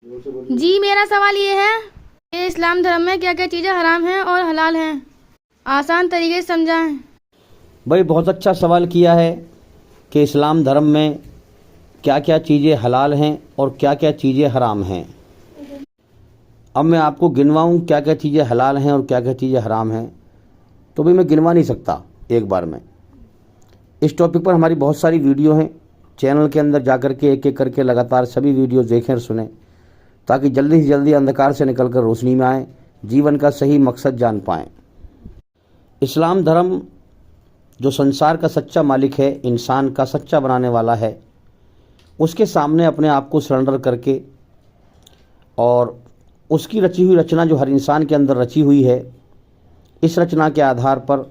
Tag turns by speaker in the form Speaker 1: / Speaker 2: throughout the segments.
Speaker 1: جی میرا سوال یہ ہے کہ اسلام دھرم میں کیا کیا چیزیں حرام ہیں اور حلال ہیں، آسان طریقے سے سمجھائیں۔
Speaker 2: بھائی بہت اچھا سوال کیا ہے کہ اسلام دھرم میں کیا کیا چیزیں حلال ہیں اور کیا کیا چیزیں حرام ہیں۔ اب میں آپ کو گنواؤں کیا کیا چیزیں حلال ہیں اور کیا کیا چیزیں حرام ہیں، تو بھی میں گنوا نہیں سکتا ایک بار میں۔ اس ٹاپک پر ہماری بہت ساری ویڈیو ہیں، چینل کے اندر جا کر کے ایک ایک کر کے لگاتار سبھی ویڈیوز دیکھیں اور سنیں، تاکہ جلدی سے جلدی اندھکار سے نکل کر روشنی میں آئیں، جیون کا صحیح مقصد جان پائیں۔ اسلام دھرم جو سنسار کا سچا مالک ہے، انسان کا سچا بنانے والا ہے، اس کے سامنے اپنے آپ کو سرنڈر کر کے اور اس کی رچی ہوئی رچنا جو ہر انسان کے اندر رچی ہوئی ہے، اس رچنا کے آدھار پر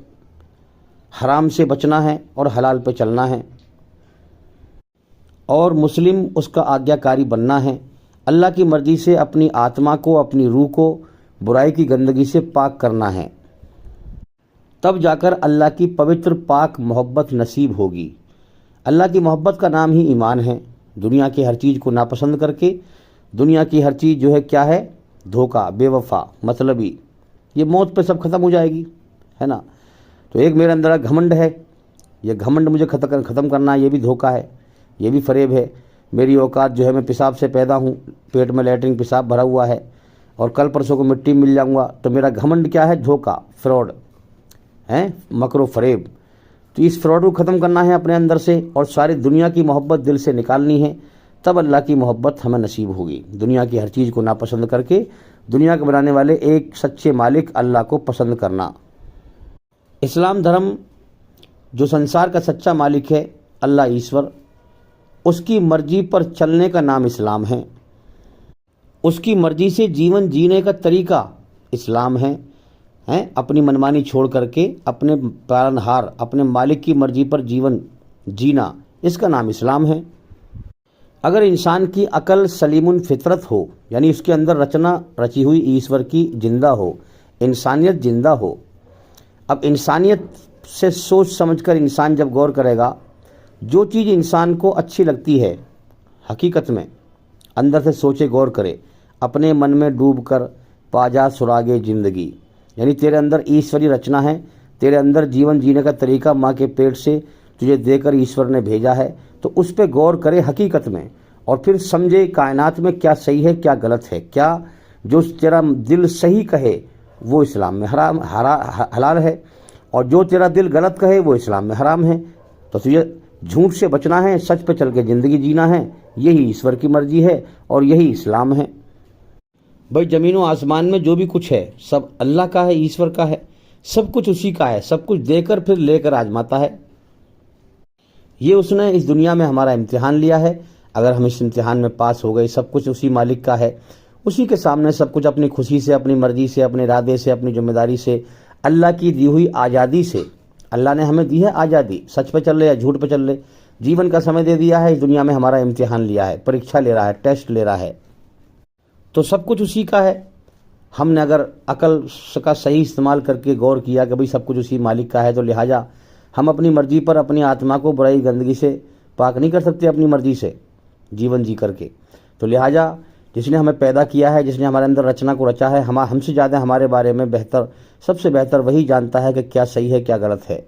Speaker 2: حرام سے بچنا ہے اور حلال پہ چلنا ہے، اور مسلم اس کا آگیا کاری بننا ہے، اللہ کی مرضی سے اپنی آتما کو، اپنی روح کو برائی کی گندگی سے پاک کرنا ہے، تب جا کر اللہ کی پوتر پاک محبت نصیب ہوگی۔ اللہ کی محبت کا نام ہی ایمان ہے۔ دنیا کی ہر چیز کو ناپسند کر کے، دنیا کی ہر چیز جو ہے کیا ہے، دھوکہ، بے وفا، مطلبی، یہ موت پہ سب ختم ہو جائے گی، ہے نا۔ تو ایک میرے اندر گھمنڈ ہے، یہ گھمنڈ مجھے ختم کرنا ہے، یہ بھی دھوکہ ہے، یہ بھی فریب ہے۔ میری اوقات جو ہے میں پیشاب سے پیدا ہوں، پیٹ میں لیٹرنگ پیشاب بھرا ہوا ہے، اور کل پرسوں کو مٹی مل جاؤں گا، تو میرا گھمنڈ کیا ہے، دھوکہ، فراڈ ہے، مکر و فریب۔ تو اس فراڈ کو ختم کرنا ہے اپنے اندر سے، اور ساری دنیا کی محبت دل سے نکالنی ہے، تب اللہ کی محبت ہمیں نصیب ہوگی۔ دنیا کی ہر چیز کو ناپسند کر کے دنیا کو بنانے والے ایک سچے مالک اللہ کو پسند کرنا۔ اسلام دھرم جو سنسار کا سچا مالک ہے، اللہ ایشور، اس کی مرضی پر چلنے کا نام اسلام ہے، اس کی مرضی سے جیون جینے کا طریقہ اسلام ہے، اپنی منمانی چھوڑ کر کے اپنے پالنہار اپنے مالک کی مرضی پر جیون جینا، اس کا نام اسلام ہے۔ اگر انسان کی عقل سلیم الفطرت ہو، یعنی اس کے اندر رچنا رچی ہوئی ایشور کی زندہ ہو، انسانیت زندہ ہو، اب انسانیت سے سوچ سمجھ کر انسان جب غور کرے گا، جو چیز انسان کو اچھی لگتی ہے، حقیقت میں اندر سے سوچے، غور کرے، اپنے من میں ڈوب کر پا جا سراغے زندگی، یعنی تیرے اندر ایشوری رچنا ہے، تیرے اندر جیون جینے کا طریقہ ماں کے پیٹ سے تجھے دے کر ایشور نے بھیجا ہے، تو اس پہ غور کرے حقیقت میں، اور پھر سمجھے کائنات میں کیا صحیح ہے کیا غلط ہے، کیا جو تیرا دل صحیح کہے وہ اسلام میں حلال ہے، اور جو تیرا دل غلط کہے وہ اسلام میں حرام ہے۔ تو تجھے جھوٹ سے بچنا ہے، سچ پہ چل کے زندگی جینا ہے، یہی ایشور کی مرضی ہے اور یہی اسلام ہے۔ بھائی زمین و آسمان میں جو بھی کچھ ہے سب اللہ کا ہے، ایشور کا ہے، سب کچھ اسی کا ہے، سب کچھ دے کر پھر لے کر آزماتا ہے۔ یہ اس نے اس دنیا میں ہمارا امتحان لیا ہے، اگر ہم اس امتحان میں پاس ہو گئے، سب کچھ اسی مالک کا ہے، اسی کے سامنے سب کچھ اپنی خوشی سے، اپنی مرضی سے، اپنے ارادے سے، اپنی ذمہ داری سے، اللہ کی دی ہوئی آزادی سے، اللہ نے ہمیں دی ہے آزادی، سچ پہ چل رہے یا جھوٹ پہ چل رہے، جیون کا سمے دے دیا ہے، اس دنیا میں ہمارا امتحان لیا ہے، پریکشا لے رہا ہے، ٹیسٹ لے رہا ہے، تو سب کچھ اسی کا ہے۔ ہم نے اگر عقل کا صحیح استعمال کر کے غور کیا کہ بھئی سب کچھ اسی مالک کا ہے، تو لہٰذا ہم اپنی مرضی پر اپنی آتما کو برائی گندگی سے پاک نہیں کر سکتے اپنی مرضی سے جیون جی کر کے۔ تو لہٰذا جس نے ہمیں پیدا کیا ہے، جس نے ہمارے اندر رچنا کو رچا ہے، ہم سے زیادہ ہمارے بارے میں بہتر، سب سے بہتر وہی جانتا ہے کہ کیا صحیح ہے کیا غلط ہے۔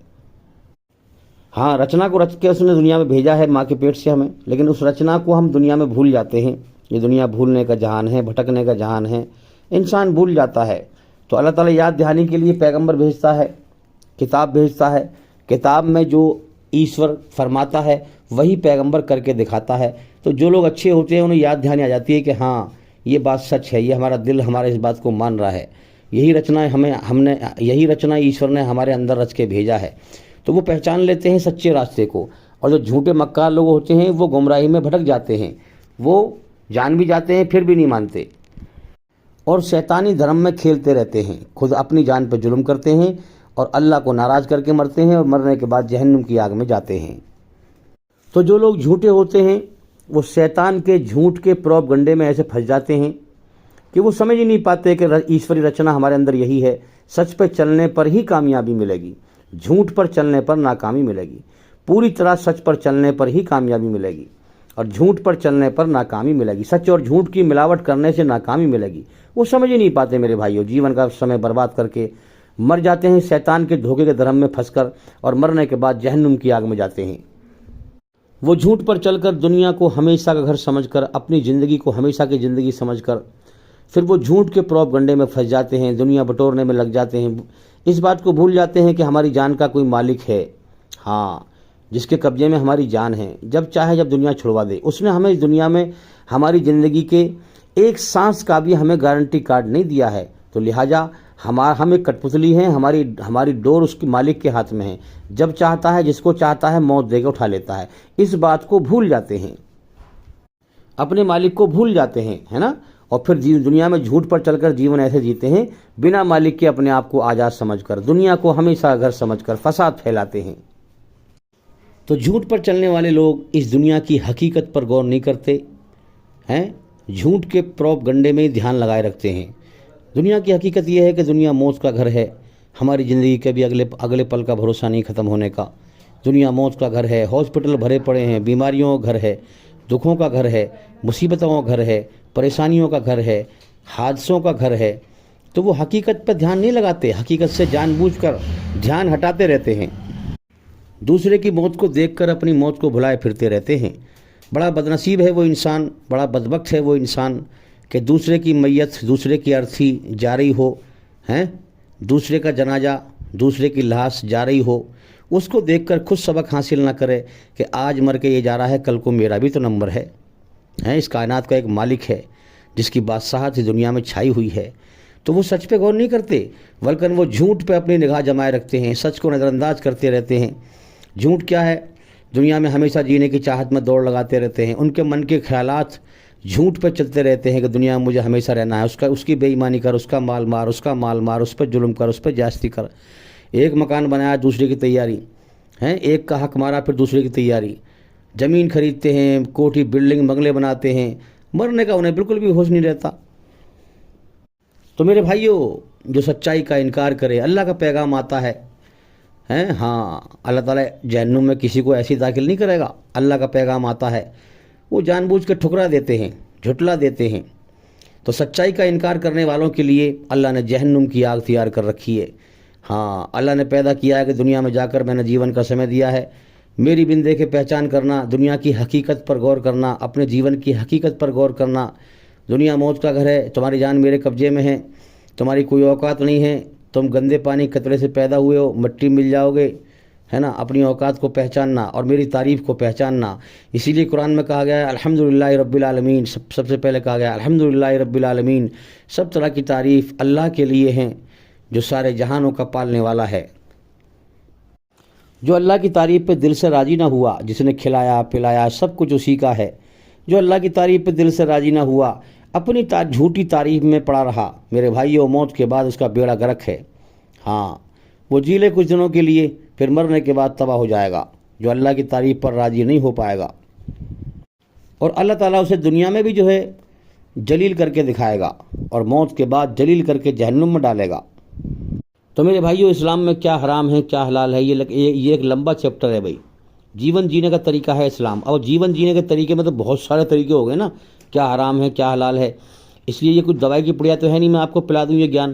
Speaker 2: ہاں، رچنا کو رچ کے اس نے دنیا میں بھیجا ہے ماں کے پیٹ سے ہمیں، لیکن اس رچنا کو ہم دنیا میں بھول جاتے ہیں۔ یہ دنیا بھولنے کا جہان ہے، بھٹکنے کا جہان ہے، انسان بھول جاتا ہے۔ تو اللہ تعالیٰ یاد دہانی کے لیے پیغمبر بھیجتا ہے، کتاب بھیجتا ہے، کتاب میں جو ایشور فرماتا ہے وہی پیغمبر کر کے دکھاتا ہے۔ تو جو لوگ اچھے ہوتے ہیں انہیں یاد دہانی آ جاتی ہے کہ ہاں یہ بات سچ ہے، یہ ہمارا دل ہمارے اس بات کو مان رہا ہے، یہی رچنا یہی رچنا ایشور نے ہمارے اندر رچ کے بھیجا ہے۔ تو وہ پہچان لیتے ہیں سچے راستے کو، اور جو جھوٹے مکار لوگ ہوتے ہیں وہ گمراہی میں بھٹک جاتے ہیں، وہ جان بھی جاتے ہیں پھر بھی نہیں مانتے، اور شیطانی دھرم میں کھیلتے رہتے ہیں، خود اپنی جان پہ ظلم کرتے ہیں اور اللہ کو ناراض کر کے مرتے ہیں، اور مرنے کے بعد جہنم کی آگ میں جاتے ہیں۔ تو جو لوگ جھوٹے ہوتے ہیں وہ شیطان کے جھوٹ کے پروپگنڈے میں ایسے پھنس جاتے ہیں کہ وہ سمجھ ہی نہیں پاتے کہ ایشوری رچنا ہمارے اندر یہی ہے، سچ پہ چلنے پر ہی کامیابی ملے گی، جھوٹ پر چلنے پر ناکامی ملے گی، پوری طرح سچ پر چلنے پر ہی کامیابی ملے گی۔ اور جھوٹ پر چلنے پر ناکامی ملے گی، سچ اور جھوٹ کی ملاوٹ کرنے سے ناکامی ملے گی۔ وہ سمجھ ہی نہیں پاتے میرے بھائیوں، جیون کا سمے برباد کر کے مر جاتے ہیں شیطان کے دھوکے کے درہم میں پھنس کر، اور مرنے کے بعد جہنم کی آگ میں جاتے ہیں۔ وہ جھوٹ پر چل کر دنیا کو ہمیشہ کا گھر سمجھ کر، اپنی زندگی کو ہمیشہ کی زندگی سمجھ کر، پھر وہ جھوٹ کے پروپیگنڈے میں پھنس جاتے ہیں، دنیا بٹورنے میں لگ جاتے ہیں، اس بات کو بھول جاتے ہیں کہ ہماری جان کا کوئی مالک ہے، ہاں، جس کے قبضے میں ہماری جان ہے، جب چاہے جب دنیا چھڑوا دے۔ اس نے ہمیں اس دنیا میں ہماری زندگی کے ایک سانس کا بھی ہمیں گارنٹی کارڈ نہیں دیا ہے، تو لہٰذا ہم ایک کٹ پتلی ہیں، ہماری ڈور اس کے مالک کے ہاتھ میں ہے، جب چاہتا ہے جس کو چاہتا ہے موت دے کے اٹھا لیتا ہے۔ اس بات کو بھول جاتے ہیں، اپنے مالک کو بھول جاتے ہیں، ہے نا، اور پھر دنیا میں جھوٹ پر چل کر جیون ایسے جیتے ہیں بنا مالک کے، اپنے آپ کو آزاد سمجھ کر، دنیا کو ہمیشہ گھر سمجھ کر فساد پھیلاتے ہیں۔ تو جھوٹ پر چلنے والے لوگ اس دنیا کی حقیقت پر غور نہیں کرتے ہیں، جھوٹ کے پروپیگنڈے میں دھیان لگائے رکھتے ہیں۔ دنیا کی حقیقت یہ ہے کہ دنیا موت کا گھر ہے، ہماری زندگی کے بھی اگلے پل کا بھروسہ نہیں ختم ہونے کا۔ دنیا موت کا گھر ہے، ہاسپٹل بھرے پڑے ہیں، بیماریوں کا گھر ہے، دکھوں کا گھر ہے، مصیبتوں کا گھر ہے، پریشانیوں کا گھر ہے، حادثوں کا گھر ہے۔ تو وہ حقیقت پر دھیان نہیں لگاتے، حقیقت سے جان بوجھ کر دھیان ہٹاتے رہتے ہیں، دوسرے کی موت کو دیکھ کر اپنی موت کو بھلائے پھرتے رہتے ہیں۔ بڑا بدنصیب ہے وہ انسان، بڑا بدبخت ہے وہ انسان کہ دوسرے کی میت، دوسرے کی ارتھی جاری ہو، ہیں، دوسرے کا جنازہ، دوسرے کی لاش جاری ہو، اس کو دیکھ کر خود سبق حاصل نہ کرے کہ آج مر کے یہ جا رہا ہے، کل کو میرا بھی تو نمبر ہے۔ اس کائنات کا ایک مالک ہے جس کی بادشاہت اس دنیا میں چھائی ہوئی ہے، تو وہ سچ پہ غور نہیں کرتے، بلکہ وہ جھوٹ پہ اپنی نگاہ جمائے رکھتے ہیں، سچ کو نظر انداز کرتے رہتے ہیں۔ جھوٹ کیا ہے؟ دنیا میں ہمیشہ جینے کی چاہت میں دوڑ لگاتے رہتے ہیں، ان کے من کے خیالات جھوٹ پہ چلتے رہتے ہیں کہ دنیا میں مجھے ہمیشہ رہنا ہے، اس کی بے ایمانی کر، اس کا مال مار، اس پہ ظلم کر، اس پہ زیادتی کر۔ ایک مکان بنایا دوسرے کی تیاری ہے، ایک کا حق مارا پھر دوسرے کی تیاری، زمین خریدتے ہیں، کوٹھی بلڈنگ بنگلے بناتے ہیں، مرنے کا انہیں بالکل بھی ہوش نہیں رہتا۔ تو میرے بھائیوں، جو سچائی کا انکار کرے، اللہ کا پیغام آتا ہے، ہاں، اللہ تعالیٰ جہنم میں کسی کو ایسی داخل نہیں کرے گا، اللہ کا پیغام آتا ہے، وہ جان بوجھ کے ٹھکرا دیتے ہیں، جھٹلا دیتے ہیں۔ تو سچائی کا انکار کرنے والوں کے لیے اللہ نے جہنم کی آگ تیار کر رکھی ہے۔ ہاں، اللہ نے پیدا کیا ہے کہ دنیا میں جا کر میں نے جیون کا سمے دیا ہے، میری بن دیکھے پہچان کرنا، دنیا کی حقیقت پر غور کرنا، اپنے جیون کی حقیقت پر غور کرنا۔ دنیا موت کا گھر ہے، تمہاری جان میرے قبضے میں ہے، تمہاری کوئی اوقات نہیں ہے، تم گندے پانی قطرے سے پیدا ہوئے ہو، مٹی مل جاؤ گے، ہے نا۔ اپنی اوقات کو پہچاننا اور میری تعریف کو پہچاننا، اسی لیے قرآن میں کہا گیا ہے الحمدللہ رب العالمین، سب سے پہلے کہا گیا الحمدللہ رب العالمین، سب طرح کی تعریف اللہ کے لیے ہیں جو سارے جہانوں کا پالنے والا ہے۔ جو اللہ کی تعریف پہ دل سے راضی نہ ہوا، جس نے کھلایا پلایا سب کچھ اسی کا ہے، جو اللہ کی تعریف پہ دل سے راضی نہ ہوا، اپنی جھوٹی تعریف میں پڑا رہا، میرے بھائیوں، موت کے بعد اس کا بیڑا غرق ہے۔ ہاں، وہ جی لے کچھ دنوں کے لیے، پھر مرنے کے بعد تباہ ہو جائے گا، جو اللہ کی تعریف پر راضی نہیں ہو پائے گا، اور اللہ تعالیٰ اسے دنیا میں بھی جو ہے جلیل کر کے دکھائے گا، اور موت کے بعد جلیل کر کے جہنم میں ڈالے گا۔ تو میرے بھائیوں، اسلام میں کیا حرام ہے کیا حلال ہے، یہ ایک لمبا چیپٹر ہے بھائی۔ جیون جینے کا طریقہ ہے اسلام، اور جیون جینے کے طریقے میں تو بہت سارے طریقے ہو گئے نا، کیا حرام ہے کیا حلال ہے۔ اس لیے یہ کچھ دوائی کی پڑیا تو ہے نہیں میں آپ کو پلا دوں یہ گیان،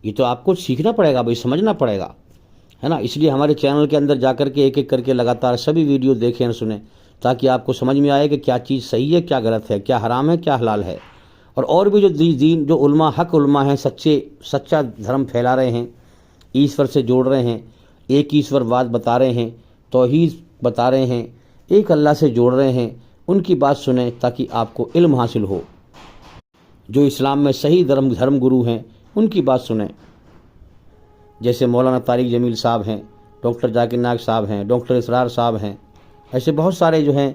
Speaker 2: یہ تو آپ کو سیکھنا پڑے گا بھائی، سمجھنا پڑے گا، ہے نا۔ اس لیے ہمارے چینل کے اندر جا کر کے ایک ایک کر کے لگاتار سبھی ویڈیو دیکھیں اور سنیں، تاکہ آپ کو سمجھ میں آئے کہ کیا چیز صحیح ہے کیا غلط ہے، کیا حرام ہے کیا حلال ہے۔ اور بھی جو دین جو علماء، حق علماء ہیں، سچا دھرم پھیلا رہے ہیں، ایشور سے جوڑ رہے ہیں، ایک ایشور واد بتا رہے ہیں، توحید بتا رہے ہیں، ایک اللہ سے جوڑ رہے ہیں، ان کی بات سنیں تاکہ آپ کو علم حاصل ہو۔ جو اسلام میں صحیح دھرم گرو ہیں ان کی بات سنیں، جیسے مولانا طارق جمیل صاحب ہیں، ڈاکٹر ذاکر نائک صاحب ہیں، ڈاکٹر اسرار صاحب ہیں، ایسے بہت سارے جو ہیں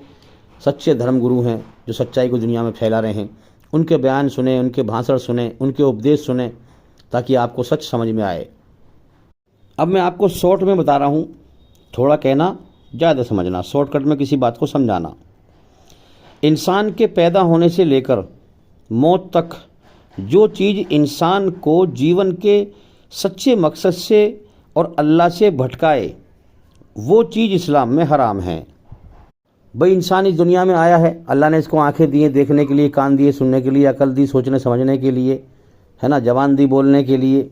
Speaker 2: سچے دھرم گرو ہیں جو سچائی کو دنیا میں پھیلا رہے ہیں، ان کے بیان سنیں، ان کے بھانسڑ سنیں، ان کے اپدیش سنیں، تاکہ آپ کو سچ سمجھ میں آئے۔ اب میں آپ کو شارٹ میں بتا رہا ہوں، تھوڑا کہنا زیادہ سمجھنا، شارٹ کٹ میں کسی بات کو سمجھانا۔ انسان کے پیدا ہونے سے لے کر موت تک جو چیز انسان کو جیون کے سچے مقصد سے اور اللہ سے بھٹکائے، وہ چیز اسلام میں حرام ہے۔ بھائی انسان اس دنیا میں آیا ہے، اللہ نے اس کو آنکھیں دی ہیں دیکھنے کے لیے، کان دیے سننے کے لیے، عقل دی سوچنے سمجھنے کے لیے، ہے نا، زبان دی بولنے کے لیے.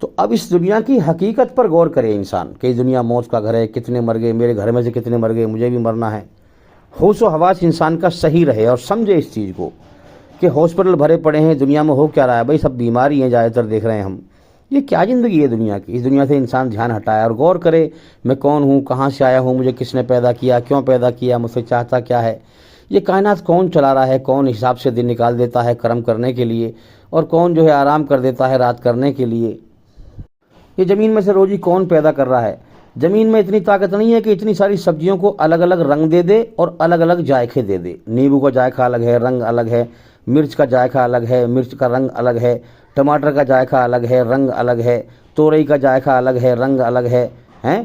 Speaker 2: تو اب اس دنیا کی حقیقت پر غور کرے انسان کہ اس دنیا موت کا گھر ہے، کتنے مر گئے، میرے گھر میں سے کتنے مر گئے، مجھے بھی مرنا ہے. ہوش و حواس انسان کا صحیح رہے اور سمجھے اس چیز کو کہ ہاسپٹل بھرے پڑے ہیں، دنیا میں ہو کیا رہا ہے، بھائی سب بیماری ہیں زیادہ تر دیکھ رہے ہیں ہم. یہ کیا زندگی ہے دنیا کی؟ اس دنیا سے انسان دھیان ہٹائے اور غور کرے میں کون ہوں، کہاں سے آیا ہوں، مجھے کس نے پیدا کیا، کیوں پیدا کیا، مجھ سے چاہتا کیا ہے، یہ کائنات کون چلا رہا ہے، کون حساب سے دن نکال دیتا ہے کرم کرنے کے لیے اور کون جو ہے آرام کر دیتا ہے رات کرنے کے لیے. یہ زمین میں سے روزی کون پیدا کر رہا ہے؟ زمین میں اتنی طاقت نہیں ہے کہ اتنی ساری سبزیوں کو الگ الگ رنگ دے دے اور الگ الگ ذائقے دے دے. نیمبو کا ذائقہ الگ ہے، رنگ الگ ہے، مرچ کا ذائقہ الگ ہے، مرچ کا رنگ الگ ہے، ٹماٹر کا ذائقہ الگ ہے، رنگ الگ ہے، تورئی کا ذائقہ الگ ہے، رنگ الگ ہے، ہیں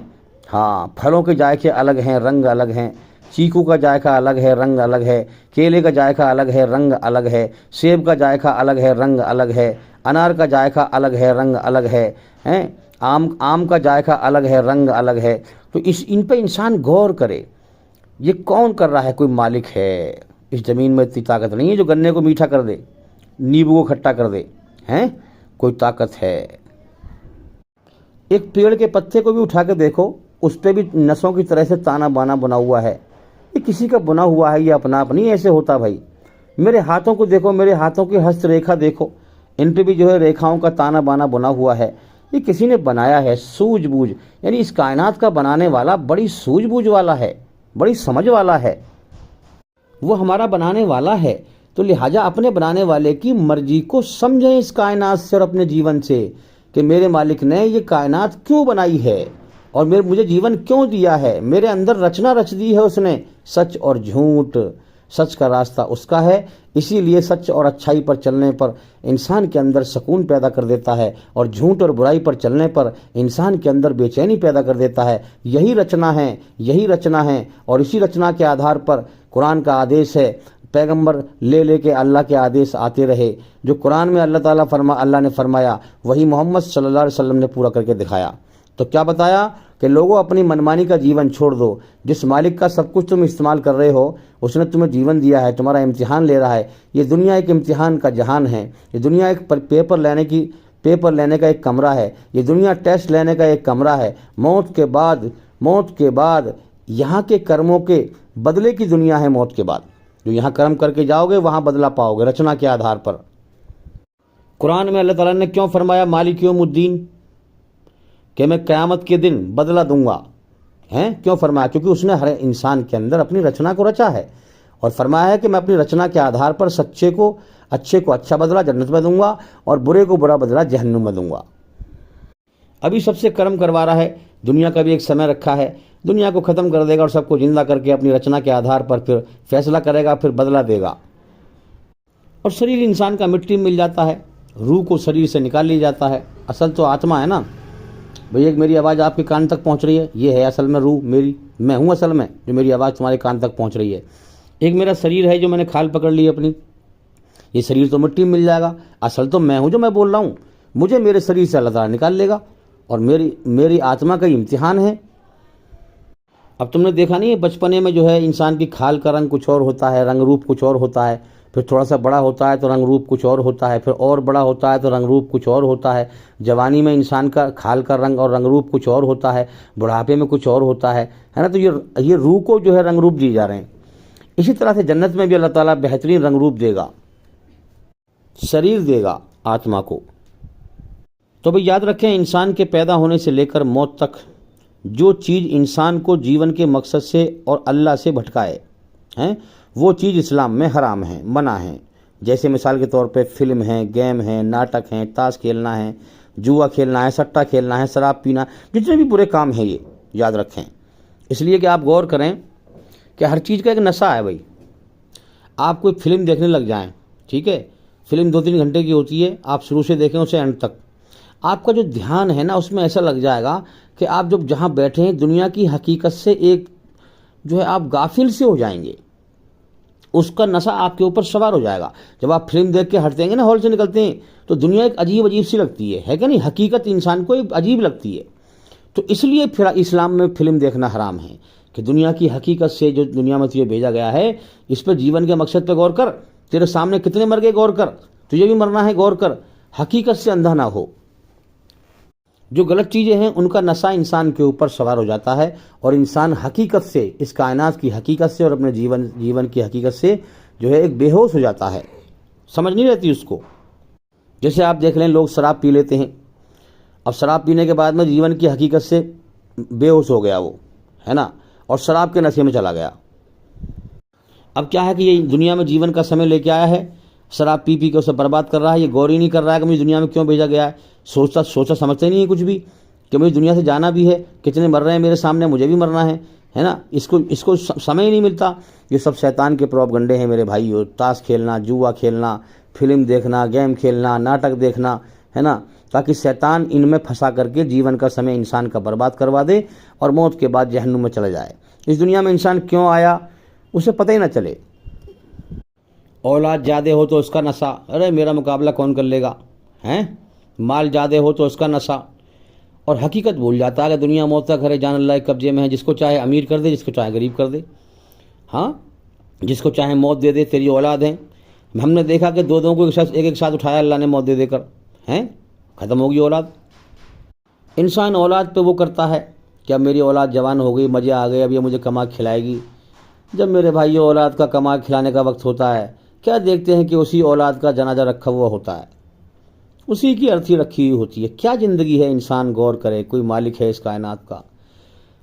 Speaker 2: ہاں، پھلوں کے ذائقے الگ ہیں، رنگ الگ ہیں، چیکو کا ذائقہ الگ ہے، رنگ الگ ہے، کیلے کا ذائقہ الگ ہے، رنگ الگ ہے، سیب کا ذائقہ الگ ہے، رنگ الگ ہے، انار کا ذائقہ الگ ہے، رنگ الگ ہے، ہیں آم کا ذائقہ الگ ہے، رنگ الگ ہے. تو ان پہ انسان غور کرے، یہ کون کر رہا ہے؟ کوئی مالک ہے. اس زمین میں اتنی طاقت نہیں ہے جو گنے کو میٹھا کر دے، نیبو کو کھٹا کر دے، ہیں کوئی طاقت ہے. ایک پیڑ کے پتے کو بھی اٹھا کے دیکھو، اس پہ بھی نسوں کی طرح سے تانا بانا بنا ہوا ہے. یہ کسی کا بنا ہوا ہے، یہ اپنا آپ نہیں ایسے ہوتا بھائی. میرے ہاتھوں کو دیکھو، میرے ہاتھوں کی ہست ریکھا دیکھو، ان پہ بھی جو ہے ریکھاؤں کا تانا بانا بنا ہوا ہے. یہ کسی نے بنایا ہے سوجھ بوجھ، یعنی اس کائنات کا بنانے والا بڑی سوجھ بوجھ والا ہے، بڑی سمجھ والا ہے، وہ ہمارا بنانے والا ہے. تو لہٰذا اپنے بنانے والے کی مرضی کو سمجھیں اس کائنات سے اور اپنے جیون سے کہ میرے مالک نے یہ کائنات کیوں بنائی ہے اور مجھے جیون کیوں دیا ہے. میرے اندر رچنا رچ دی ہے اس نے، سچ اور جھوٹ. سچ کا راستہ اس کا ہے، اسی لیے سچ اور اچھائی پر چلنے پر انسان کے اندر سکون پیدا کر دیتا ہے اور جھوٹ اور برائی پر چلنے پر انسان کے اندر بے چینی پیدا کر دیتا ہے. یہی رچنا ہے، یہی رچنا ہے، اور اسی رچنا کے آدھار پر قرآن کا آدیش ہے. پیغمبر لے کے اللہ کے آدیش آتے رہے. جو قرآن میں اللہ نے فرمایا وہی محمد صلی اللہ علیہ وسلم نے پورا کر کے دکھایا. تو کیا بتایا کہ لوگوں اپنی منمانی کا جیون چھوڑ دو. جس مالک کا سب کچھ تم استعمال کر رہے ہو، اس نے تمہیں جیون دیا ہے، تمہارا امتحان لے رہا ہے. یہ دنیا ایک امتحان کا جہان ہے. یہ دنیا ایک پیپر لینے کا ایک کمرہ ہے. یہ دنیا ٹیسٹ لینے کا ایک کمرہ ہے. موت کے بعد یہاں کے کرموں کے بدلے کی دنیا ہے. موت کے بعد جو یہاں کرم کر کے جاؤ گے وہاں بدلہ پاؤ گے رچنا کے آدھار پر. قرآن میں اللہ تعالیٰ نے کیوں فرمایا مالک یوم الدین کہ میں قیامت کے دن بدلہ دوں گا؟ کیوں فرمایا؟ کیونکہ اس نے ہر انسان کے اندر اپنی رچنا کو رچا ہے اور فرمایا ہے کہ میں اپنی رچنا کے آدھار پر اچھے کو اچھا بدلہ جنت میں دوں گا اور برے کو برا بدلہ جہنم میں دوں گا. ابھی سب سے کرم کروا رہا ہے. دنیا کا بھی ایک سمے رکھا ہے، دنیا کو ختم کر دے گا اور سب کو زندہ کر کے اپنی رچنا کے آدھار پر پھر فیصلہ کرے گا، پھر بدلہ دے گا. اور شریر انسان کا مٹی میں مل جاتا ہے، روح کو شریر سے نکال لی جاتا ہے. اصل تو آتما ہے نا بھئی. ایک میری آواز آپ کے کان تک پہنچ رہی ہے، یہ ہے اصل میں روح میری، میں ہوں اصل میں جو میری آواز تمہارے کان تک پہنچ رہی ہے. ایک میرا شریر ہے جو میں نے کھال پکڑ لی اپنی، یہ شریر تو مٹی میں مل جائے گا. اصل تو میں ہوں جو میں بول رہا ہوں، مجھے میرے شریر سے اللہ تعالیٰ نکال لے گا اور میری آتما کا امتحان ہے. اب تم نے دیکھا نہیں ہے بچپنے میں جو ہے انسان کی کھال کا رنگ کچھ اور ہوتا ہے، رنگ روپ کچھ اور ہوتا ہے، پھر تھوڑا سا بڑا ہوتا ہے تو رنگ روپ کچھ اور ہوتا ہے، پھر اور بڑا ہوتا ہے تو رنگ روپ کچھ اور ہوتا ہے. جوانی میں انسان کا کھال کا رنگ اور رنگ روپ کچھ اور ہوتا ہے، بڑھاپے میں کچھ اور ہوتا ہے نا. تو یہ روح کو جو ہے رنگ روپ دیے جا رہے ہیں. اسی طرح سے جنت میں بھی اللہ تعالیٰ بہترین رنگ روپ دے گا، شریر دے گا آتما کو. تو بھئی یاد رکھیں انسان کے پیدا ہونے سے لے کر موت تک جو چیز انسان کو جیون کے مقصد سے اور اللہ سے بھٹکائے وہ چیز اسلام میں حرام ہے، منع ہے. جیسے مثال کے طور پہ فلم ہیں، گیم ہیں، ناٹک ہیں، تاش کھیلنا ہے، جوا کھیلنا ہے، سٹا کھیلنا ہے، شراب پینا، جتنے بھی برے کام ہیں یہ یاد رکھیں. اس لیے کہ آپ غور کریں کہ ہر چیز کا ایک نشہ ہے بھائی. آپ کوئی فلم دیکھنے لگ جائیں، ٹھیک ہے، فلم 2-3 گھنٹے کی ہوتی ہے، آپ شروع سے دیکھیں اسے اینڈ تک، آپ کا جو دھیان ہے نا اس میں ایسا لگ جائے گا کہ آپ جب جہاں بیٹھے ہیں دنیا کی حقیقت سے ایک جو ہے آپ غافل سے ہو جائیں گے. اس کا نشہ آپ کے اوپر سوار ہو جائے گا. جب آپ فلم دیکھ کے ہٹتے ہیں نا، ہال سے نکلتے ہیں، تو دنیا ایک عجیب سی لگتی ہے کہ نہیں؟ حقیقت انسان کو ایک عجیب لگتی ہے. تو اس لیے پھر اسلام میں فلم دیکھنا حرام ہے. کہ دنیا کی حقیقت سے جو دنیا میں تجھے بھیجا گیا ہے اس پہ جیون کے مقصد پہ غور کر. تیرے سامنے کتنے مر گئے غور کر, تجھے بھی مرنا ہے غور کر. حقیقت سے اندھا نہ ہو. جو غلط چیزیں ہیں ان کا نشہ انسان کے اوپر سوار ہو جاتا ہے اور انسان حقیقت سے, اس کائنات کی حقیقت سے اور اپنے جیون کی حقیقت سے جو ہے ایک بے ہوش ہو جاتا ہے, سمجھ نہیں رہتی اس کو. جیسے آپ دیکھ لیں لوگ شراب پی لیتے ہیں, اب شراب پینے کے بعد میں جیون کی حقیقت سے بے ہوش ہو گیا وہ, ہے نا, اور شراب کے نشے میں چلا گیا. اب کیا ہے کہ یہ دنیا میں جیون کا سمے لے کے آیا ہے, شراب پی کے اسے برباد کر رہا ہے. یہ غور ہی نہیں کر رہا ہے کہ مجھے دنیا میں کیوں بھیجا گیا ہے. سوچا سمجھتے نہیں ہے کچھ بھی کہ مجھے دنیا سے جانا بھی ہے, کتنے مر رہے ہیں میرے سامنے, مجھے بھی مرنا ہے نا. اس کو سمے ہی نہیں ملتا. یہ سب شیطان کے پروپگنڈے ہیں میرے بھائیو. تاش کھیلنا, جوا کھیلنا, فلم دیکھنا, گیم کھیلنا, ناٹک دیکھنا, ہے نا, تاکہ شیطان ان میں پھنسا کر کے جیون کا سمے انسان کا برباد کروا دے اور موت کے بعد جہنم میں چلا جائے. اس دنیا میں انسان کیوں آیا اسے پتہ ہی نہ چلے. اولاد زیادہ ہو تو اس کا نشہ, ارے میرا مقابلہ کون کر لے گا, ہیں. مال زیادہ ہو تو اس کا نشہ, اور حقیقت بھول جاتا ہے کہ دنیا موت کا گھر ہے, جان اللہ کے قبضے میں ہے. جس کو چاہے امیر کر دے, جس کو چاہے غریب کر دے, ہاں, جس کو چاہے موت دے دے. تیری اولاد ہیں, ہم نے دیکھا کہ دو کو ایک ساتھ اٹھایا اللہ نے موت دے کر, ہیں, ختم ہوگی اولاد. انسان اولاد پہ وہ کرتا ہے کہ اب میری اولاد جوان ہو گئی, مزے آ گئے, اب یہ مجھے کما کھلائے گی. جب میرے بھائی اولاد کا کما کھلانے کا وقت ہوتا ہے, کیا دیکھتے ہیں کہ اسی اولاد کا جنازہ رکھا ہوا ہوتا ہے, اسی کی ارتھی رکھی ہوئی ہوتی ہے. کیا زندگی ہے, انسان غور کرے. کوئی مالک ہے اس کائنات کا,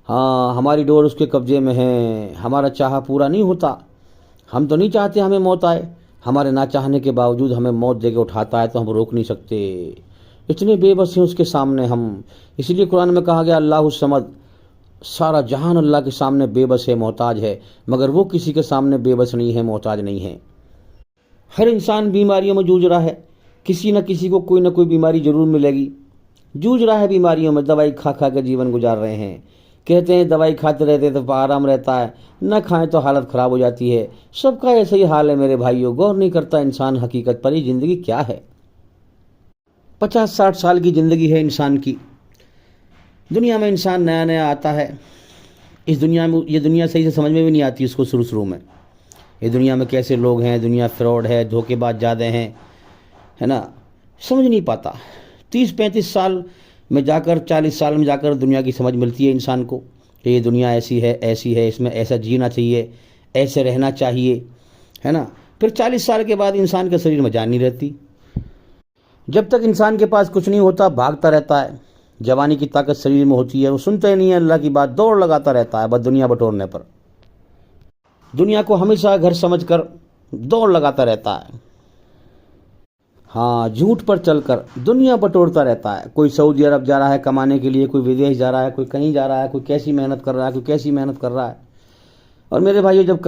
Speaker 2: ہاں, ہماری ڈور اس کے قبضے میں ہے. ہمارا چاہا پورا نہیں ہوتا. ہم تو نہیں چاہتے ہمیں موت آئے, ہمارے نہ چاہنے کے باوجود ہمیں موت دے کے اٹھاتا ہے تو ہم روک نہیں سکتے. اتنے بے بس ہیں اس کے سامنے ہم. اس لیے قرآن میں کہا گیا اللہ الصمد, سارا جہان اللہ کے سامنے بے بس ہے, محتاج ہے, مگر وہ کسی کے سامنے بے بس نہیں ہے, محتاج نہیں ہے. ہر انسان بیماریوں میں جوجھ رہا ہے. کسی نہ کسی کو کوئی نہ کوئی بیماری ضرور ملے گی. جوجھ رہا ہے بیماریوں میں, دوائی کھا کے جیون گزار رہے ہیں. کہتے ہیں دوائی کھاتے رہتے تو آرام رہتا ہے, نہ کھائیں تو حالت خراب ہو جاتی ہے. سب کا ایسا ہی حال ہے میرے بھائیوں. غور نہیں کرتا انسان حقیقت پر. یہ زندگی کیا ہے؟ 50-60 سال کی زندگی ہے انسان کی. دنیا میں انسان نیا نیا آتا ہے. اس دنیا میں یہ دنیا صحیح سے سمجھ میں بھی نہیں آتی اس کو شروع میں. یہ دنیا میں کیسے لوگ ہیں, دنیا فراڈ ہے, دھوکے باز زیادہ ہیں, ہے نا, سمجھ نہیں پاتا. 30-35 سال میں جا کر, 40 سال میں جا کر دنیا کی سمجھ ملتی ہے انسان کو کہ یہ دنیا ایسی ہے, اس میں ایسا جینا چاہیے, ایسے رہنا چاہیے, ہے نا. پھر 40 سال کے بعد انسان کے شریر میں جان نہیں رہتی. جب تک انسان کے پاس کچھ نہیں ہوتا بھاگتا رہتا ہے. جوانی کی طاقت شریر میں ہوتی ہے, وہ سنتا ہی نہیں ہے اللہ کی بات, دوڑ لگاتا رہتا ہے بس دنیا بٹورنے پر. دنیا کو ہمیشہ گھر سمجھ کر دوڑ لگاتا رہتا ہے. ہاں, جھوٹ پر چل کر دنیا بٹورتا رہتا ہے. کوئی سعودی عرب جا رہا ہے کمانے کے لیے, کوئی ودیش جا رہا ہے, کوئی کہیں جا رہا ہے, کوئی کیسی محنت کر رہا ہے, کوئی کیسی محنت کر رہا ہے. اور میرے بھائیو جب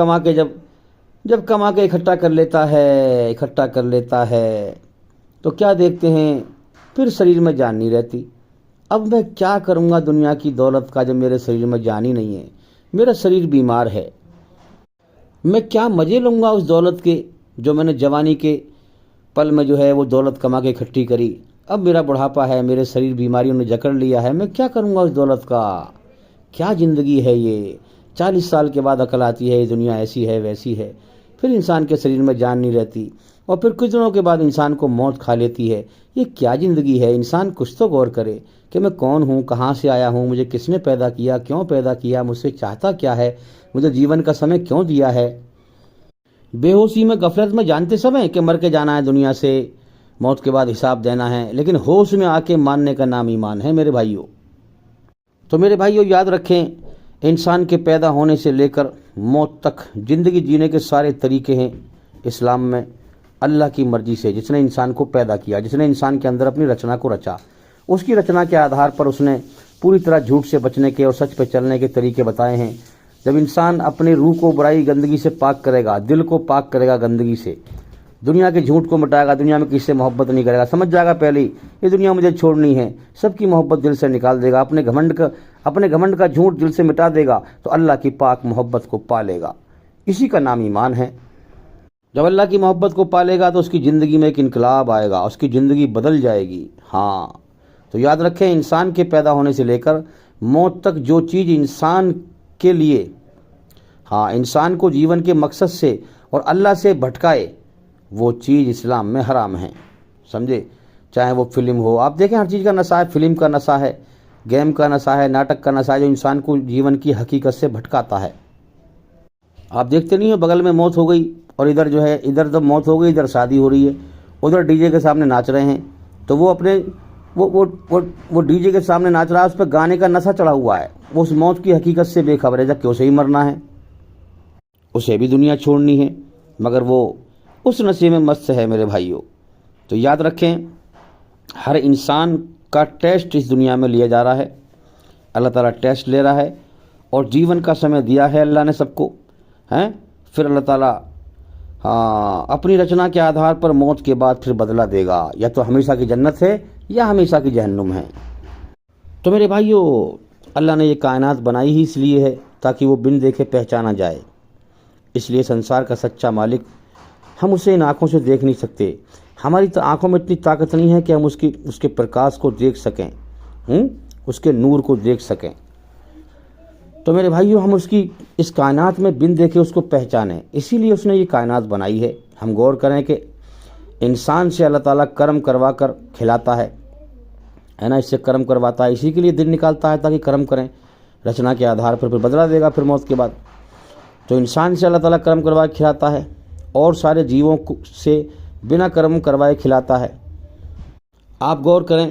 Speaker 2: کما کے اکٹھا کر لیتا ہے تو کیا دیکھتے ہیں, پھر شریر میں جان نہیں رہتی. اب میں کیا کروں گا دنیا کی دولت کا جب میرے شریر میں جان ہی نہیں ہے, میرا شریر بیمار ہے. میں کیا مزے لوں گا اس دولت کے جو میں نے جوانی کے پل میں جو ہے وہ دولت کما کے اکٹھی کری. اب میرا بڑھاپا ہے, میرے شریر بیماریوں نے جکڑ لیا ہے, میں کیا کروں گا اس دولت کا. کیا زندگی ہے یہ. 40 سال کے بعد عقل آتی ہے یہ دنیا ایسی ہے ویسی ہے. پھر انسان کے شریر میں جان نہیں رہتی اور پھر کچھ دنوں کے بعد انسان کو موت کھا لیتی ہے. یہ کیا زندگی ہے. انسان کچھ تو غور کرے کہ میں کون ہوں, کہاں سے آیا ہوں, مجھے کس نے پیدا کیا, کیوں پیدا کیا, مجھ سے چاہتا کیا ہے, مجھے جیون کا سمے کیوں دیا ہے. بے ہوشی میں غفلت میں جانتے سمے کہ مر کے جانا ہے دنیا سے, موت کے بعد حساب دینا ہے, لیکن ہوش میں آ کے ماننے کا نام ایمان ہے میرے بھائیوں. تو میرے بھائیوں یاد رکھیں, انسان کے پیدا ہونے سے لے کر موت تک زندگی جینے کے سارے طریقے ہیں اسلام میں. اللہ کی مرضی سے جس نے انسان کو پیدا کیا, جس نے انسان کے اندر اپنی رچنا کو رچا, اس کی رچنا کے آدھار پر اس نے پوری طرح جھوٹ سے بچنے کے اور سچ پہ چلنے کے طریقے بتائے ہیں. جب انسان اپنے روح کو برائی گندگی سے پاک کرے گا, دل کو پاک کرے گا گندگی سے, دنیا کے جھوٹ کو مٹائے گا, دنیا میں کسی سے محبت نہیں کرے گا, سمجھ جائے گا پہلے یہ دنیا مجھے چھوڑنی ہے, سب کی محبت دل سے نکال دے گا, اپنے گھمنڈ کا جھوٹ دل سے مٹا دے گا, تو اللہ کی پاک محبت کو پا لے گا. اسی کا نام ایمان ہے. جب اللہ کی محبت کو پالے گا تو اس کی زندگی میں ایک انقلاب آئے گا, اس کی زندگی بدل جائے گی. ہاں, تو یاد رکھیں انسان کے پیدا ہونے سے لے کر موت تک جو چیز انسان کے لیے ہاں انسان کو جیون کے مقصد سے اور اللہ سے بھٹکائے وہ چیز اسلام میں حرام ہے، سمجھے؟ چاہے وہ فلم ہو، آپ دیکھیں ہر چیز کا نشہ ہے، فلم کا نشہ ہے، گیم کا نشہ ہے، ناٹک کا نشہ ہے، جو انسان کو جیون کی حقیقت سے بھٹکاتا ہے۔ آپ دیکھتے نہیں ہو بغل میں موت ہو گئی اور ادھر جو ہے ادھر جب موت ہو گئی ادھر شادی ہو رہی ہے، ادھر ڈی جے کے سامنے ناچ رہے ہیں، تو وہ اپنے وہ ڈی جے کے سامنے ناچ رہا ہے، اس پہ گانے کا نشہ چڑھا ہوا ہے، وہ اس موت کی حقیقت سے بے خبر ہے، جبکہ اسے ہی مرنا ہے، اسے بھی دنیا چھوڑنی ہے، مگر وہ اس نشے میں مست ہے میرے بھائیوں۔ تو یاد رکھیں ہر انسان کا ٹیسٹ اس دنیا میں لیا جا رہا ہے، اللہ تعالیٰ ٹیسٹ لے رہا ہے، اور جیون کا سمے دیا ہے اللہ نے سب کو، ہیں؟ پھر اللہ تعالیٰ اپنی رچنا کے آدھار پر موت کے بعد پھر بدلہ دے گا، یا تو ہمیشہ کی جنت ہے یا ہمیشہ کی جہنم ہے۔ تو میرے بھائیوں اللہ نے یہ کائنات بنائی ہی اس لیے ہے تاکہ وہ بن دیکھے پہچانا جائے، اس لیے سنسار کا سچا مالک ہم اسے ان آنکھوں سے دیکھ نہیں سکتے، ہماری آنکھوں میں اتنی طاقت نہیں ہے کہ ہم اس کے پرکاش کو دیکھ سکیں، اس کے نور کو دیکھ سکیں۔ تو میرے بھائیوں ہم اس کائنات میں بن دیکھے اس کو پہچانیں، اسی لیے اس نے یہ کائنات بنائی ہے۔ ہم غور کریں کہ انسان سے اللہ تعالیٰ کرم کروا کر کھلاتا ہے نا، اس سے کرم کرواتا ہے، اسی کے لیے دن نکالتا ہے تاکہ کرم کریں، رچنا کے آدھار پر پھر بدلہ دے گا پھر موت کے بعد۔ تو انسان سے اللہ تعالیٰ کرم کروائے کھلاتا ہے، اور سارے جیووں سے بنا کرم کروائے کھلاتا ہے۔ آپ غور کریں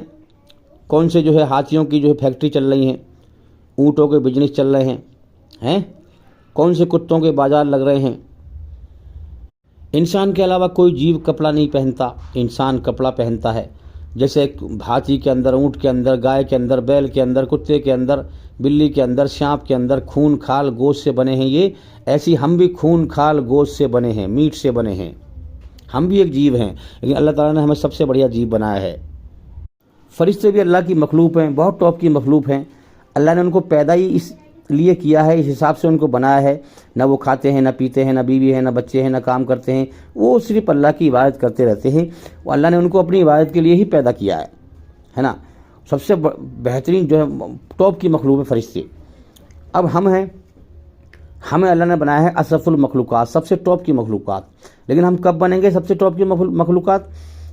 Speaker 2: کون سے جو ہے ہاتھیوں کی جو ہے فیکٹری چل رہی ہیں، اونٹوں کے بزنس چل رہے ہیں، کون سے کتوں کے بازار لگ رہے ہیں۔ انسان کے علاوہ کوئی جیو کپڑا نہیں پہنتا، انسان کپڑا پہنتا ہے، جیسے ہاتھی کے اندر، اونٹ کے اندر، گائے کے اندر، بیل کے اندر، کتے کے اندر، بلی کے اندر، سانپ کے اندر خون کھال گوشت سے بنے ہیں، یہ ایسی ہم بھی خون کھال گوشت سے بنے ہیں، میٹ سے بنے ہیں، ہم بھی ایک جیو ہیں، لیکن اللہ تعالیٰ نے ہمیں سب سے بڑھیا جیو بنایا ہے۔ فرشتے بھی اللہ کی مخلوق ہیں، بہت ٹاپ کی مخلوق ہیں، اللہ نے ان کو پیدا ہی اس لیے کیا ہے، اس حساب سے ان کو بنایا ہے، نہ وہ کھاتے ہیں، نہ پیتے ہیں، نہ بیوی ہے، نہ بچے ہیں، نہ کام کرتے ہیں، وہ صرف اللہ کی عبادت کرتے رہتے ہیں، وہ اللہ نے ان کو اپنی عبادت کے لیے ہی پیدا کیا ہے نا۔ سب سے بہترین جو ہے ٹاپ کی مخلوق ہے فرشتے۔ اب ہم ہیں، ہمیں اللہ نے بنایا ہے اشرف المخلوقات، سب سے ٹاپ کی مخلوقات، لیکن ہم کب بنیں گے سب سے ٹاپ کی مخلوقات؟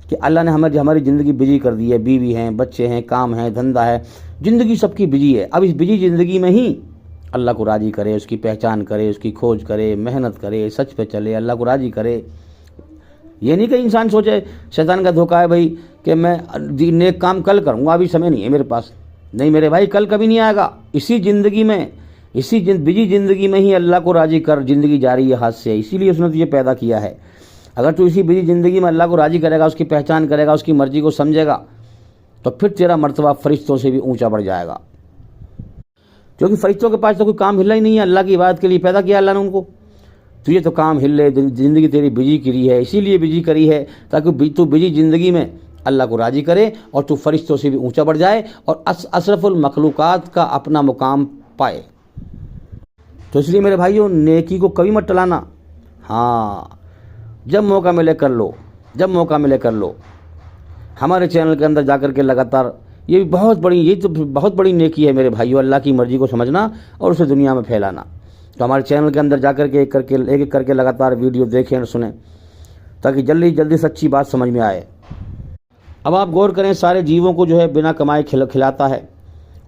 Speaker 2: کہ اللہ نے ہماری زندگی بجی کر دی ہے، بیوی ہیں، بچے ہیں، کام ہے، دھندا ہے، زندگی سب کی بجی ہے۔ اب اس بجی زندگی میں ہی اللہ کو راضی کرے، اس کی پہچان کرے، اس کی کھوج کرے، محنت کرے، سچ پہ چلے، اللہ کو راضی کرے۔ یہ نہیں کہ انسان سوچے، شیطان کا دھوکہ ہے بھائی کہ میں نیک کام کل کروں گا، ابھی سمے نہیں ہے میرے پاس۔ نہیں میرے بھائی، کل کبھی نہیں آئے گا، اسی زندگی میں، اسی بجی زندگی میں ہی اللہ کو راضی کر، زندگی جاری ہے ہاتھ سے، اسی لیے اس نے تجھے پیدا کیا ہے۔ اگر تو اسی بجی زندگی میں اللہ کو راضی کرے گا، اس کی پہچان کرے گا، اس کی مرضی کو سمجھے گا، تو پھر تیرا مرتبہ فرشتوں سے بھی اونچا بڑھ جائے گا، کیونکہ فرشتوں کے پاس تو کوئی کام ہلا ہی نہیں ہے، اللہ کی عبادت کے لیے پیدا کیا اللہ نے ان کو۔ تجھے تو کام ہلے، زندگی تیری بجی کری ہے، اسی لیے بجی کری ہے تاکہ تو بجی زندگی میں اللہ کو راضی کرے اور تو فرشتوں سے بھی اونچا بڑھ جائے اور اشرف المخلوقات کا اپنا مقام پائے۔ تو اس لیے میرے بھائیوں نیکی کو کبھی مت ٹلانا، ہاں جب موقع ملے کر لو، جب موقع ملے کر لو۔ ہمارے چینل کے اندر جا کر کے لگاتار یہ بہت بڑی نیکی ہے میرے بھائیوں، اللہ کی مرضی کو سمجھنا اور اسے دنیا میں پھیلانا۔ تو ہمارے چینل کے اندر جا کر کے ایک ایک کر کے لگاتار ویڈیو دیکھیں اور سنیں تاکہ جلدی سچی بات سمجھ میں آئے۔ اب آپ غور کریں، سارے جیووں کو جو ہے بنا کمائے کھلاتا ہے،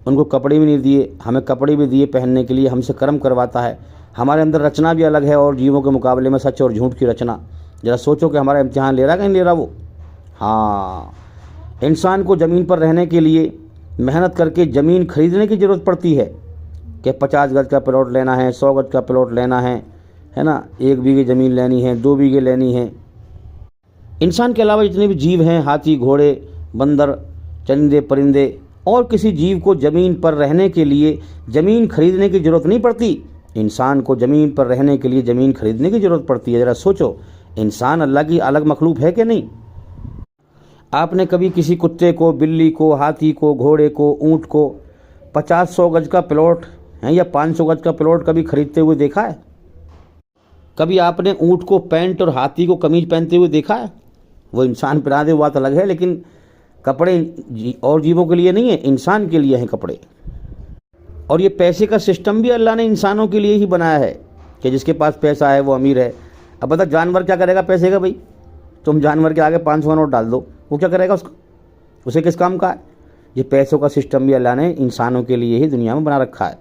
Speaker 2: ان کو کپڑے بھی نہیں دیے، ہمیں کپڑے بھی دیے پہننے کے لیے، ہم سے کرم کرواتا ہے۔ ہمارے اندر رچنا بھی الگ ہے اور جیووں کے مقابلے میں سچ اور جھوٹ کی رچنا۔ ذرا سوچو کہ ہمارا امتحان لے رہا کہ نہیں لے رہا وہ؟ ہاں، انسان کو زمین پر رہنے کے لیے محنت کر کے زمین خریدنے کی ضرورت پڑتی ہے کہ 50 گز کا پلاٹ لینا ہے، 100 گز کا پلاٹ لینا ہے نا، 1 بیگھے زمین لینی ہے، 2 بیگھے لینی ہے۔ انسان کے علاوہ جتنے بھی جیو ہیں، ہاتھی، گھوڑے، بندر، چرندے، پرندے، اور کسی جیو کو زمین پر رہنے کے لیے زمین خریدنے کی ضرورت نہیں پڑتی، انسان کو زمین پر رہنے کے لیے زمین خریدنے کی ضرورت پڑتی ہے۔ ذرا سوچو، انسان اللہ کی الگ مخلوق ہے کہ نہیں؟ آپ نے کبھی کسی کتے کو، بلی کو، ہاتھی کو، گھوڑے کو، اونٹ کو 50-100 گز کا پلاٹ ہے یا 500 گز کا پلاٹ کبھی خریدتے ہوئے دیکھا ہے؟ کبھی آپ نے اونٹ کو پینٹ اور ہاتھی کو قمیض پہنتے ہوئے دیکھا ہے؟ وہ انسان پہنا دے بات الگ ہے، لیکن کپڑے اور جیووں کے لیے نہیں ہیں، انسان کے لیے ہیں کپڑے۔ اور یہ پیسے کا سسٹم بھی اللہ نے انسانوں کے لیے ہی بنایا ہے، کہ جس کے پاس پیسہ ہے وہ امیر ہے. اب بتا جانور کیا کرے گا پیسے کا بھائی؟ تم جانور کے آگے 500 نوٹ ڈال دو، وہ کیا کرے گا؟ اسے کس کام کا ہے؟ یہ پیسوں کا سسٹم بھی اللہ نے انسانوں کے لیے ہی دنیا میں بنا رکھا ہے.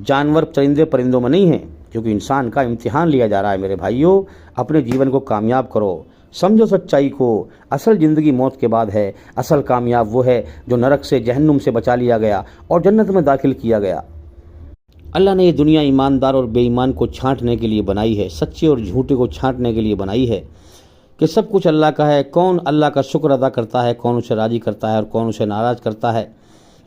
Speaker 2: جانور چرندے پرندوں میں نہیں ہیں، کیونکہ انسان کا امتحان لیا جا رہا ہے. میرے بھائیوں، اپنے جیون کو کامیاب کرو، سمجھو سچائی کو. اصل زندگی موت کے بعد ہے. اصل کامیاب وہ ہے جو نرک سے جہنم سے بچا لیا گیا اور جنت میں داخل کیا گیا. اللہ نے یہ دنیا ایماندار اور بے ایمان کو چھانٹنے کے لیے بنائی ہے، سچے اور جھوٹے کو چھانٹنے کے لیے بنائی ہے کہ سب کچھ اللہ کا ہے. کون اللہ کا شکر ادا کرتا ہے، کون اسے راضی کرتا ہے اور کون اسے ناراض کرتا ہے.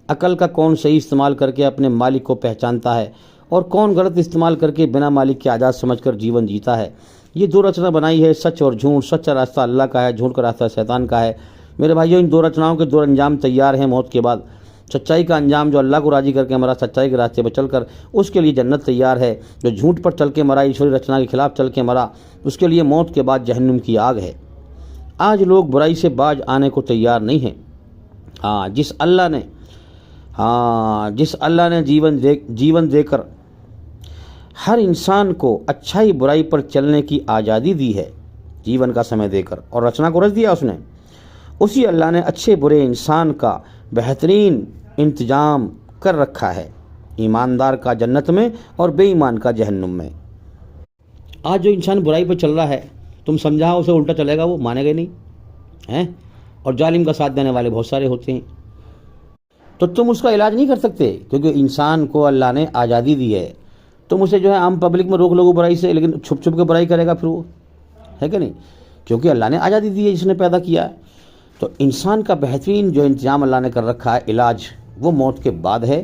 Speaker 2: عقل کا کون صحیح استعمال کر کے اپنے مالک کو پہچانتا ہے اور کون غلط استعمال کر کے بنا مالک کے آزاد سمجھ کر جیون جیتا ہے. یہ دو رچنا بنائی ہے، سچ اور جھوٹ. سچا راستہ اللہ کا ہے، جھوٹ کا راستہ شیطان کا ہے. میرے بھائیوں، ان دو رچناؤں کے دو انجام تیار ہیں موت کے بعد. سچائی کا انجام جو اللہ کو راضی کر کے مرا سچائی کے راستے پر چل کر، اس کے لیے جنت تیار ہے. جو جھوٹ پر چل کے مرا، ایشوری رچنا کے خلاف چل کے مرا، اس کے لیے موت کے بعد جہنم کی آگ ہے. آج لوگ برائی سے باز آنے کو تیار نہیں ہیں. جس اللہ نے جیون دے کر ہر انسان کو اچھائی برائی پر چلنے کی آزادی دی ہے، جیون کا سمے دے کر، اور رچنا کو رچ دیا اس نے، اسی اللہ نے اچھے برے انسان کا بہترین انتظام کر رکھا ہے. ایماندار کا جنت میں اور بے ایمان کا جہنم میں. آج جو انسان برائی پہ چل رہا ہے، تم سمجھاؤ اسے الٹا چلے گا، وہ مانے گا نہیں. اور ظالم کا ساتھ دینے والے بہت سارے ہوتے ہیں. تو تم اس کا علاج نہیں کر سکتے، کیونکہ انسان کو اللہ نے آزادی دی ہے. تم اسے جو ہے عام پبلک میں روک لو برائی سے، لیکن چھپ چھپ کے برائی کرے گا پھر وہ، ہے کہ نہیں؟ کیونکہ اللہ نے آزادی دی ہے جس نے پیدا کیا ہے. تو انسان کا بہترین جو انتظام اللہ نے کر رکھا ہے علاج، وہ موت کے بعد ہے.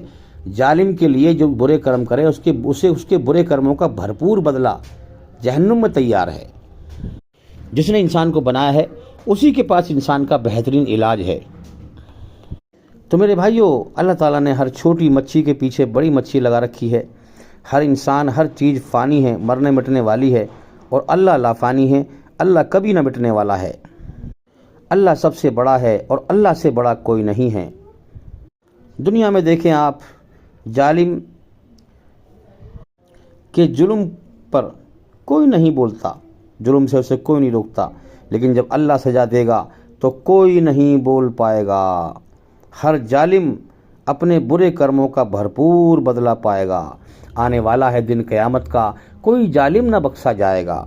Speaker 2: ظالم کے لیے جو برے کرم کرے اس کے برے کرموں کا بھرپور بدلہ جہنم میں تیار ہے. جس نے انسان کو بنایا ہے اسی کے پاس انسان کا بہترین علاج ہے. تو میرے بھائیوں، اللہ تعالیٰ نے ہر چھوٹی مچھی کے پیچھے بڑی مچھی لگا رکھی ہے. ہر انسان، ہر چیز فانی ہے، مرنے مٹنے والی ہے، اور اللہ لا فانی ہے، اللہ کبھی نہ مٹنے والا ہے. اللہ سب سے بڑا ہے اور اللہ سے بڑا کوئی نہیں ہے. دنیا میں دیکھیں آپ، ظالم کے ظلم پر کوئی نہیں بولتا، ظلم سے اسے کوئی نہیں روکتا، لیکن جب اللہ سزا دے گا تو کوئی نہیں بول پائے گا. ہر ظالم اپنے برے کرموں کا بھرپور بدلہ پائے گا. آنے والا ہے دن قیامت کا، کوئی ظالم نہ بخشا جائے گا.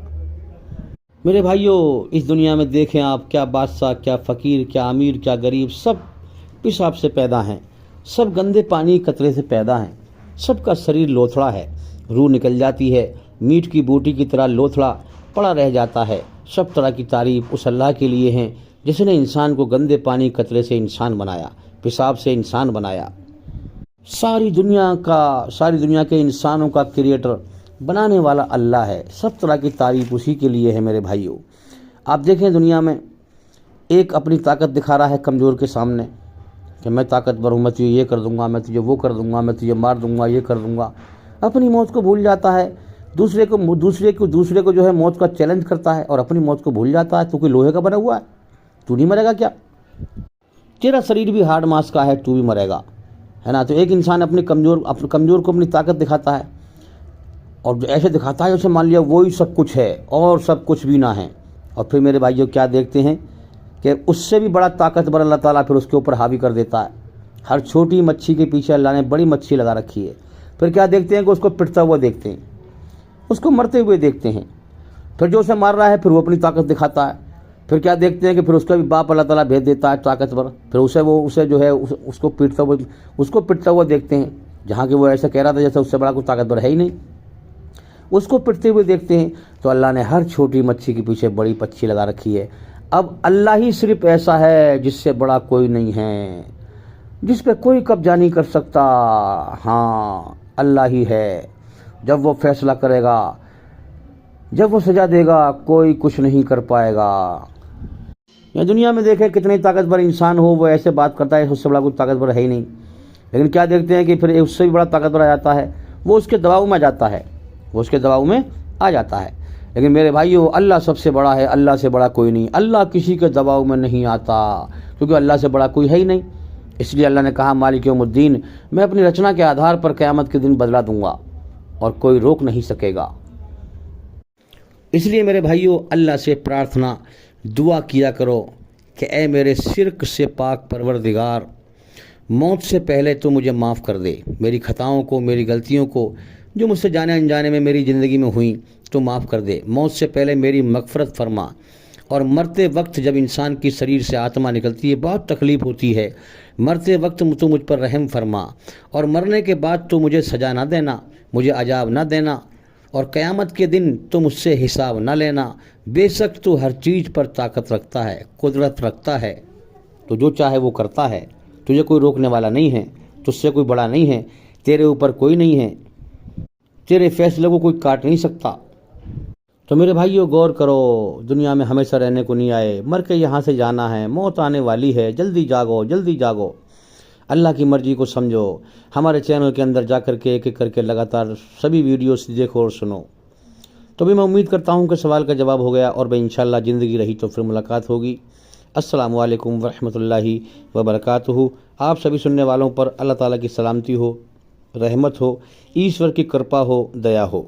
Speaker 2: میرے بھائیوں، اس دنیا میں دیکھیں آپ، کیا بادشاہ، کیا فقیر، کیا امیر، کیا غریب، سب پیشاب سے پیدا ہیں، سب گندے پانی قطرے سے پیدا ہیں. سب کا شریر لوتھڑا ہے، روح نکل جاتی ہے، میٹ کی بوٹی کی طرح لوتھڑا پڑا رہ جاتا ہے. سب طرح کی تعریف اس اللہ کے لیے ہیں جس نے انسان کو گندے پانی قطرے سے انسان بنایا، پیشاب سے انسان بنایا. ساری دنیا کے انسانوں کا کریٹر، بنانے والا اللہ ہے. سب طرح کی تعریف اسی کے لیے ہے. میرے بھائیوں، آپ دیکھیں دنیا میں ایک اپنی طاقت دکھا رہا ہے کمزور کے سامنے کہ میں طاقتور ہوں، میں تجھے یہ کر دوں گا، میں تجھے وہ کر دوں گا، میں تجھے مار دوں گا، یہ کر دوں گا. اپنی موت کو بھول جاتا ہے. دوسرے کو جو ہے موت کا چیلنج کرتا ہے اور اپنی موت کو بھول جاتا ہے. تو کوئی لوہے کا بنا ہوا ہے؟ تو نہیں مرے گا کیا؟ تیرا شریر بھی ہارڈ ماس کا ہے، تو بھی مرے گا، ہے نا. تو ایک انسان اپنے کمزور کو اپنی طاقت دکھاتا ہے، اور جو ایسے دکھاتا ہے اسے مان لیا وہی سب کچھ ہے اور سب کچھ بھی نہ ہے. اور پھر میرے بھائیوں کیا دیکھتے ہیں کہ اس سے بھی بڑا طاقتور اللہ تعالیٰ پھر اس کے اوپر حاوی کر دیتا ہے. ہر چھوٹی مچھی کے پیچھے اللہ نے بڑی مچھی لگا رکھی ہے. پھر کیا دیکھتے ہیں کہ اس کو پٹتا ہوا دیکھتے ہیں، اس کو مرتے ہوئے دیکھتے ہیں. پھر جو اسے مار رہا ہے پھر وہ اپنی طاقت دکھاتا ہے. پھر کیا دیکھتے ہیں کہ پھر اس کا بھی باپ اللہ تعالیٰ بھیج دیتا ہے طاقتور. پھر اسے جو ہے اس کو پٹتا ہوا دیکھتے ہیں، جہاں کہ وہ ایسا کہہ رہا تھا جیسے اس سے بڑا کوئی طاقتور ہے ہی نہیں. اس کو پٹتے ہوئے دیکھتے ہیں. تو اللہ نے ہر چھوٹی مچھی کے پیچھے بڑی مچھی لگا رکھی ہے. اب اللہ ہی صرف ایسا ہے جس سے بڑا کوئی نہیں ہے، جس پہ کوئی قبضہ نہیں کر سکتا. ہاں، اللہ ہی ہے. جب وہ فیصلہ کرے گا، جب وہ سزا دے گا، کوئی کچھ نہیں کر پائے گا. یہ دنیا میں دیکھیں کتنے طاقتور انسان ہو، وہ ایسے بات کرتا ہے اس سے بڑا کوئی طاقتور ہے ہی نہیں. لیکن کیا دیکھتے ہیں کہ پھر اس سے بھی بڑا طاقتور آ جاتا ہے، وہ اس کے دباؤ میں آ جاتا ہے. لیکن میرے بھائیو، اللہ سب سے بڑا ہے، اللہ سے بڑا کوئی نہیں. اللہ کسی کے دباؤ میں نہیں آتا، کیونکہ اللہ سے بڑا کوئی ہے ہی نہیں. اس لیے اللہ نے کہا مالک یوم الدین، میں اپنی رچنا کے آدھار پر قیامت کے دن بدلا دوں گا. اور کوئی روک نہیں سکے گا۔ اس لیے میرے بھائیوں، اللہ سے پرارتھنا دعا کیا کرو کہ اے میرے شرک سے پاک پروردگار، موت سے پہلے تو مجھے معاف کر دے، میری خطاؤں کو، میری غلطیوں کو جو مجھ سے جانے انجانے میں میری زندگی میں ہوئیں تو معاف کر دے، موت سے پہلے میری مغفرت فرما، اور مرتے وقت جب انسان کی شریر سے آتما نکلتی ہے بہت تکلیف ہوتی ہے، مرتے وقت تو مجھ پر رحم فرما، اور مرنے کے بعد تو مجھے سزا نہ دینا، مجھے عذاب نہ دینا، اور قیامت کے دن تو مجھ سے حساب نہ لینا، بے شک تو ہر چیز پر طاقت رکھتا ہے، قدرت رکھتا ہے، تو جو چاہے وہ کرتا ہے، تجھے کوئی روکنے والا نہیں ہے، تجھ سے کوئی بڑا نہیں ہے، تیرے اوپر کوئی نہیں ہے، تیرے فیصلے کو کوئی کاٹ نہیں سکتا۔ تو میرے بھائیوں غور کرو، دنیا میں ہمیشہ رہنے کو نہیں آئے، مر کے یہاں سے جانا ہے، موت آنے والی ہے، جلدی جاگو، جلدی جاگو، اللہ کی مرضی کو سمجھو۔ ہمارے چینل کے اندر جا کر کے ایک ایک کر کے لگاتار سبھی ویڈیوز دیکھو اور سنو۔ تو بھی میں امید کرتا ہوں کہ سوال کا جواب ہو گیا، اور انشاءاللہ زندگی رہی تو پھر ملاقات ہوگی۔ السلام علیکم ورحمۃ اللہ وبرکاتہ۔ آپ سبھی سننے والوں پر اللہ تعالیٰ کی سلامتی ہو، رحمت ہو، ایشور کی کرپا ہو، دیا ہو۔